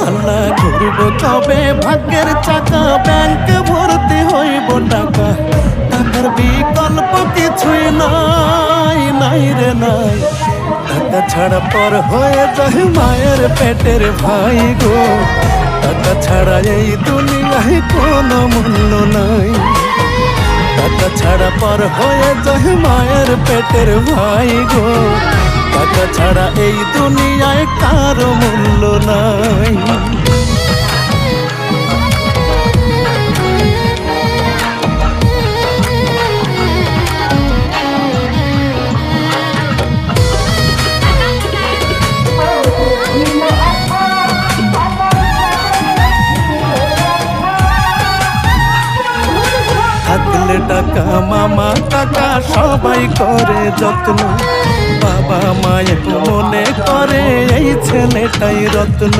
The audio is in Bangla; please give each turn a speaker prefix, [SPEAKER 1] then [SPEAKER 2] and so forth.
[SPEAKER 1] আল্লাহ ঘুরব কবে ভাগ্যের চাকা ব্যাংক ভর্তি হইব টাকা টাকার বিকল্প কিছুই নাই নাই রে নাই টাকা ছাড়া পর হয়ে যায় মায়ের পেটের ভাই গো টাকা ছাড়া এই দুনিয়ায় কোনো মূল্য নাই টাকা ছাড়া পর হয়ে যায় মায়ের পেটের ভাই গো টাকা ছাড়া এই দুনিয়ায় কারো মূল্য নাই থাকলে টাকা মামা কাকা সবাই করে যত্ন বাবা মায়ের মনে করে এই ছেলেটাই রত্ন